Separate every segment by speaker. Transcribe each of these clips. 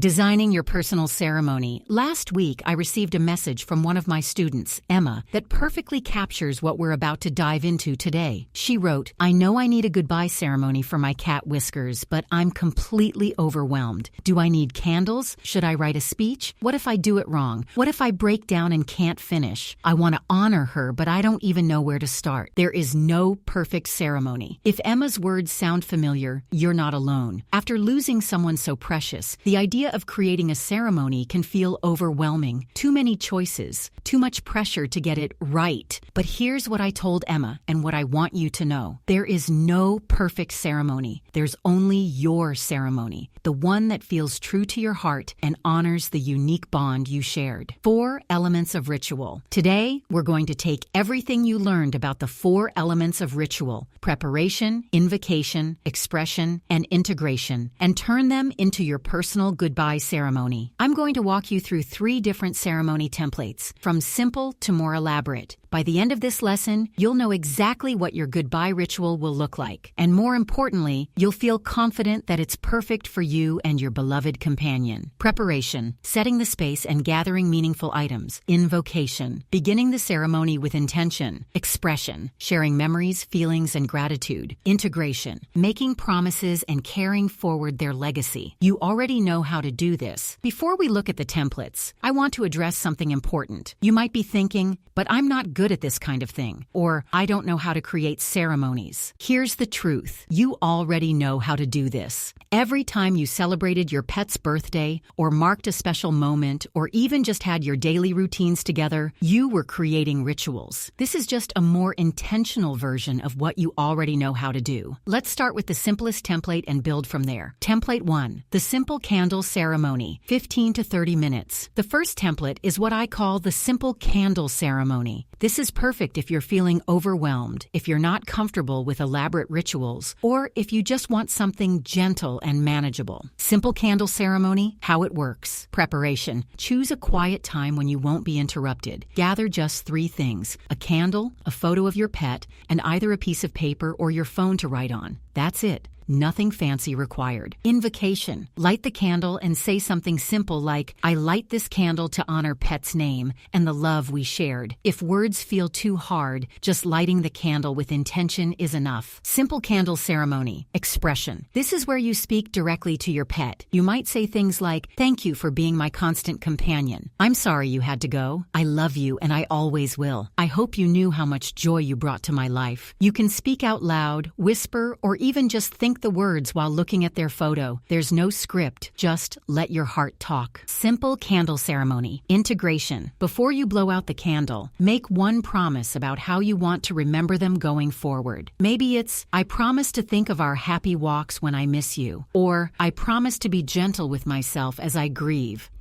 Speaker 1: Designing your personal ceremony. Last week, I received a message from one of my students, Emma, that perfectly captures what we're about to dive into today. She wrote, "I know I need a goodbye ceremony for my cat Whiskers, but I'm completely overwhelmed. Do I need candles? Should I write a speech? What if I do it wrong? What if I break down and can't finish? I want to honor her, but I don't even know where to start." There is no perfect ceremony. If Emma's words sound familiar, you're not alone. After losing someone so precious, the idea of creating a ceremony can feel overwhelming. Too many choices, too much pressure to get it right. But here's what I told Emma and what I want you to know. There is no perfect ceremony. There's only your ceremony, the one that feels true to your heart and honors the unique bond you shared. 4 elements of ritual. Today, we're going to take everything you learned about the 4 elements of ritual: preparation, invocation, expression, and integration, and turn them into your personal goodbye ceremony. I'm going to walk you through 3 different ceremony templates, from simple to more elaborate. By the end of this lesson, you'll know exactly what your goodbye ritual will look like. And more importantly, you'll feel confident that it's perfect for you and your beloved companion. Preparation, setting the space and gathering meaningful items. Invocation, beginning the ceremony with intention. Expression, sharing memories, feelings, and gratitude. Integration, making promises and carrying forward their legacy. You already know how to do this. Before we look at the templates, I want to address something important. You might be thinking, but I'm not good at this kind of thing, or I don't know how to create ceremonies. Here's the truth. You already know how to do this. Every time you celebrated your pet's birthday, or marked a special moment, or even just had your daily routines together, you were creating rituals. This is just a more intentional version of what you already know how to do. Let's start with the simplest template and build from there. Template 1, the simple candle ceremony, 15 to 30 minutes. The first template is what I call the simple candle ceremony. This is perfect if you're feeling overwhelmed, if you're not comfortable with elaborate rituals, or if you just want something gentle and manageable. Simple candle ceremony, how it works. Preparation. Choose a quiet time when you won't be interrupted. Gather just 3 things: a candle, a photo of your pet, and either a piece of paper or your phone to write on. That's it. Nothing fancy required. Invocation. Light the candle and say something simple like, "I light this candle to honor pet's name and the love we shared." If words feel too hard, just lighting the candle with intention is enough. Simple candle ceremony. Expression. This is where you speak directly to your pet. You might say things like, "Thank you for being my constant companion. I'm sorry you had to go. I love you and I always will. I hope you knew how much joy you brought to my life." You can speak out loud, whisper, or even just think the words while looking at their photo. There's no script, just let your heart talk. Simple candle ceremony. Integration. Before you blow out the candle, make one promise about how you want to remember them going forward. Maybe it's, "I promise to think of our happy walks when I miss you," or "I promise to be gentle with myself as I grieve."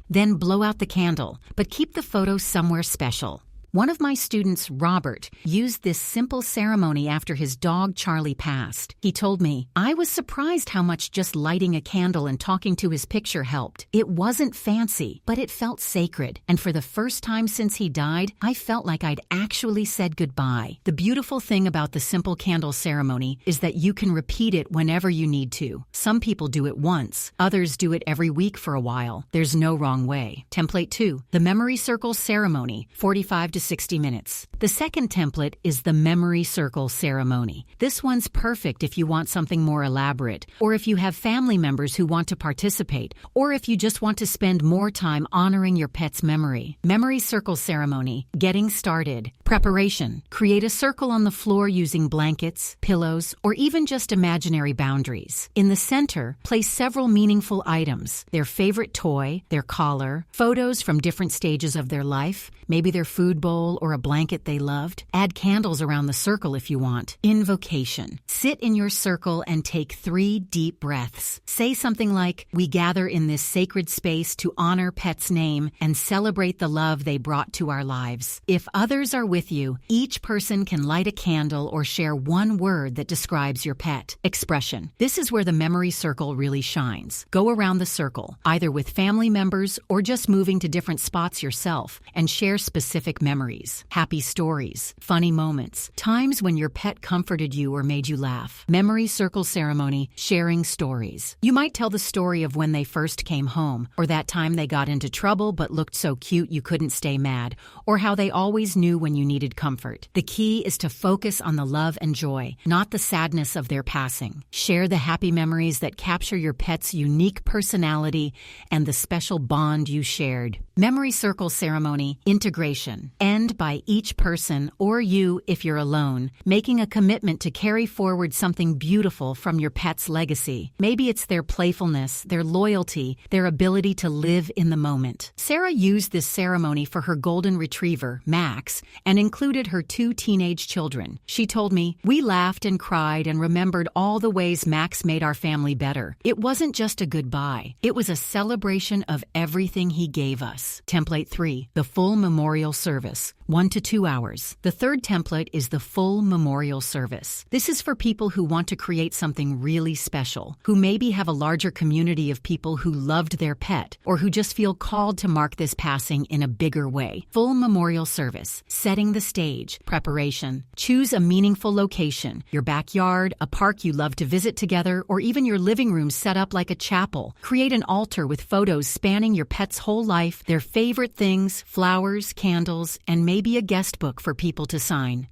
Speaker 1: Then blow out the candle, but keep the photo somewhere special. One of my students, Robert, used this simple ceremony after his dog Charlie passed. He told me, "I was surprised how much just lighting a candle and talking to his picture helped. It wasn't fancy, but it felt sacred. And for the first time since he died, I felt like I'd actually said goodbye." The beautiful thing about the simple candle ceremony is that you can repeat it whenever you need to. Some people do it once, others do it every week for a while. There's no wrong way. Template 2, the memory circle ceremony, 45 to 60 minutes. The second template is the memory circle ceremony. This one's perfect if you want something more elaborate, or if you have family members who want to participate, or if you just want to spend more time honoring your pet's memory. Memory circle ceremony. Getting started. Preparation. Create a circle on the floor using blankets, pillows, or even just imaginary boundaries. In the center, place several meaningful items: their favorite toy, their collar, photos from different stages of their life, maybe their food bowl or a blanket they loved. Add candles around the circle if you want. Invocation. Sit in your circle and take 3 deep breaths. Say something like, "We gather in this sacred space to honor pet's name and celebrate the love they brought to our lives." If others are with you, each person can light a candle or share one word that describes your pet. Expression. This is where the memory circle really shines. Go around the circle, either with family members or just moving to different spots yourself, and share specific memories. memories, happy stories, funny moments, times when your pet comforted you or made you laugh. Memory circle ceremony, sharing stories. You might tell the story of when they first came home, or that time they got into trouble but looked so cute you couldn't stay mad, or how they always knew when you needed comfort. The key is to focus on the love and joy, not the sadness of their passing. Share the happy memories that capture your pet's unique personality and the special bond you shared. Memory circle ceremony, integration. End by each person, or you if you're alone, making a commitment to carry forward something beautiful from your pet's legacy. Maybe it's their playfulness, their loyalty, their ability to live in the moment. Sarah used this ceremony for her golden retriever, Max, and included her 2 teenage children. She told me, "We laughed and cried and remembered all the ways Max made our family better. It wasn't just a goodbye. It was a celebration of everything he gave us." Template 3, the full memorial service, 1 to 2 hours. The third template is the full memorial service. This is for people who want to create something really special, who maybe have a larger community of people who loved their pet, or who just feel called to mark this passing in a bigger way. Full memorial service, setting the stage, preparation. Choose a meaningful location, your backyard, a park you love to visit together, or even your living room set up like a chapel. Create an altar with photos spanning your pet's whole life, their favorite things, flowers, candles, and maybe a guest book for people to sign.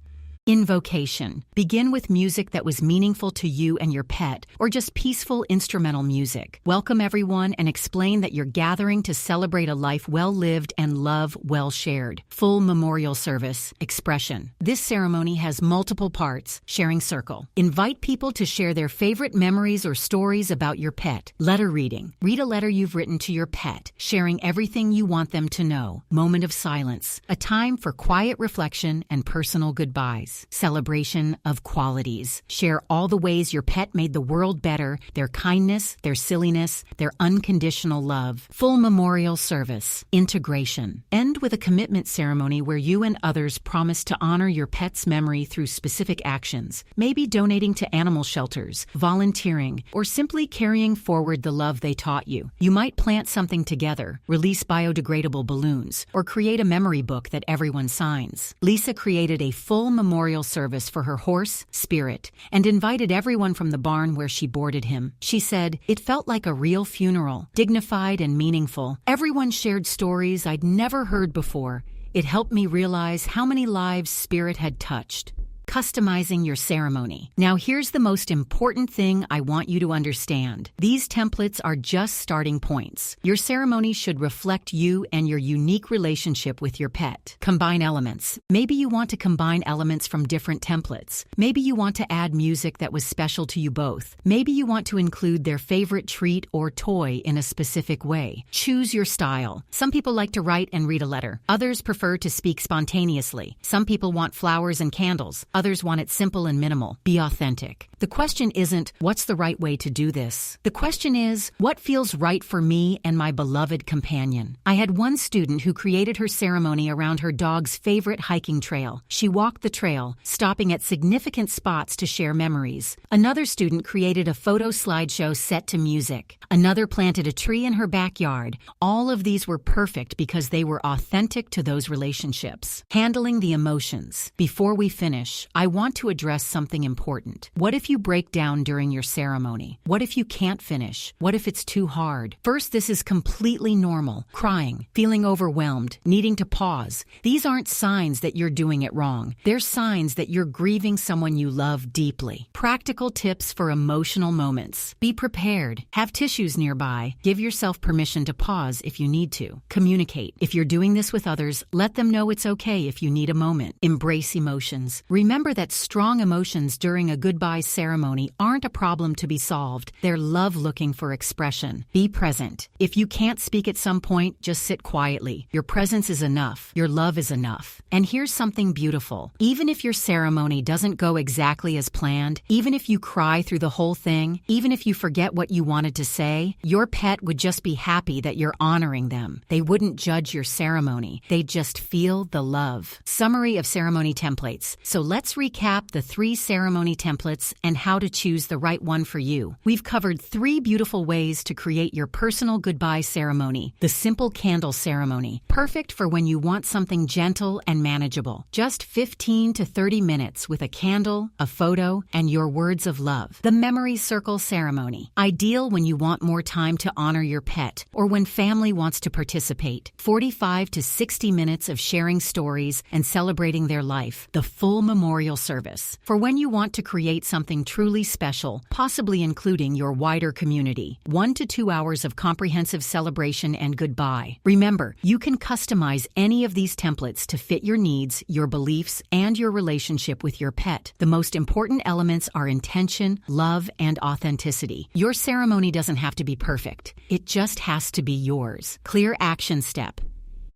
Speaker 1: Invocation. Begin with music that was meaningful to you and your pet, or just peaceful instrumental music. Welcome everyone and explain that you're gathering to celebrate a life well lived and love well shared. Full memorial service. Expression. This ceremony has multiple parts. Sharing circle. Invite people to share their favorite memories or stories about your pet. Letter reading. Read a letter you've written to your pet, sharing everything you want them to know. Moment of silence. A time for quiet reflection and personal goodbyes. Celebration of qualities. Share all the ways your pet made the world better, their kindness, their silliness, their unconditional love. Full memorial service. Integration. End with a commitment ceremony where you and others promise to honor your pet's memory through specific actions, maybe donating to animal shelters, volunteering, or simply carrying forward the love they taught you. You might plant something together, release biodegradable balloons, or create a memory book that everyone signs. Lisa created a full memorial service for her horse, Spirit, and invited everyone from the barn where she boarded him. She said, "It felt like a real funeral, dignified and meaningful. Everyone shared stories I'd never heard before. It helped me realize how many lives Spirit had touched." Customizing your ceremony. Now here's the most important thing I want you to understand. These templates are just starting points. Your ceremony should reflect you and your unique relationship with your pet. Combine elements. Maybe you want to combine elements from different templates. Maybe you want to add music that was special to you both. Maybe you want to include their favorite treat or toy in a specific way. Choose your style. Some people like to write and read a letter. Others prefer to speak spontaneously. Some people want flowers and candles. Others want it simple and minimal. Be authentic. The question isn't, what's the right way to do this? The question is, what feels right for me and my beloved companion? I had one student who created her ceremony around her dog's favorite hiking trail. She walked the trail, stopping at significant spots to share memories. Another student created a photo slideshow set to music. Another planted a tree in her backyard. All of these were perfect because they were authentic to those relationships. Handling the emotions. Before we finish, I want to address something important. What if you break down during your ceremony? What if you can't finish? What if it's too hard? First, this is completely normal. Crying, feeling overwhelmed, needing to pause. These aren't signs that you're doing it wrong. They're signs that you're grieving someone you love deeply. Practical tips for emotional moments. Be prepared. Have tissues nearby. Give yourself permission to pause if you need to. Communicate. If you're doing this with others, let them know it's okay if you need a moment. Embrace emotions. Remember that strong emotions during a goodbye ceremony aren't a problem to be solved. They're love looking for expression. Be present. If you can't speak at some point, just sit quietly. Your presence is enough. Your love is enough. And here's something beautiful. Even if your ceremony doesn't go exactly as planned, even if you cry through the whole thing, even if you forget what you wanted to say, your pet would just be happy that you're honoring them. They wouldn't judge your ceremony. They'd just feel the love. Summary of ceremony templates. So let's recap the 3 ceremony templates and how to choose the right one for you. We've covered 3 beautiful ways to create your personal goodbye ceremony. The simple candle ceremony, perfect for when you want something gentle and manageable. Just 15 to 30 minutes with a candle, a photo, and your words of love. The memory circle ceremony, ideal when you want more time to honor your pet or when family wants to participate. 45 to 60 minutes of sharing stories and celebrating their life. The full memorial service, for when you want to create something truly special, possibly including your wider community. 1 to 2 hours of comprehensive celebration and goodbye. Remember, you can customize any of these templates to fit your needs, your beliefs, and your relationship with your pet. The most important elements are intention, love, and authenticity. Your ceremony doesn't have to be perfect. It just has to be yours. Clear action step.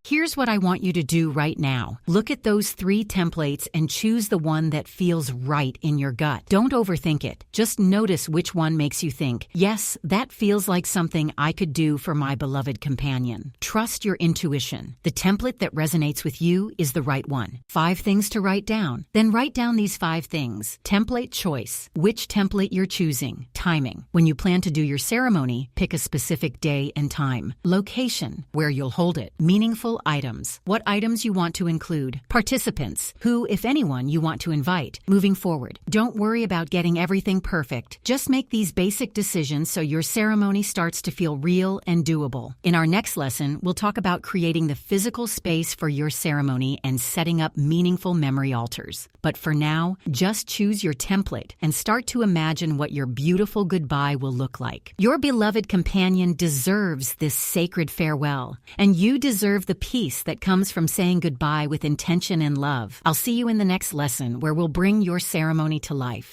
Speaker 1: Here's what I want you to do right now. Look at those 3 templates and choose the one that feels right in your gut. Don't overthink it. Just notice which one makes you think, yes, that feels like something I could do for my beloved companion. Trust your intuition. The template that resonates with you is the right one. 5 things to write down. Then write down these 5 things. Template choice. Which template you're choosing. Timing. When you plan to do your ceremony, pick a specific day and time. Location. Where you'll hold it. Meaningful items. What items you want to include. Participants. Who, if anyone, you want to invite. Moving forward, don't worry about getting everything perfect. Just make these basic decisions so your ceremony starts to feel real and doable. In our next lesson, we'll talk about creating the physical space for your ceremony and setting up meaningful memory altars. But for now, just choose your template and start to imagine what your beautiful goodbye will look like. Your beloved companion deserves this sacred farewell, and you deserve the peace that comes from saying goodbye with intention and love. I'll see you in the next lesson where we'll bring your ceremony to life.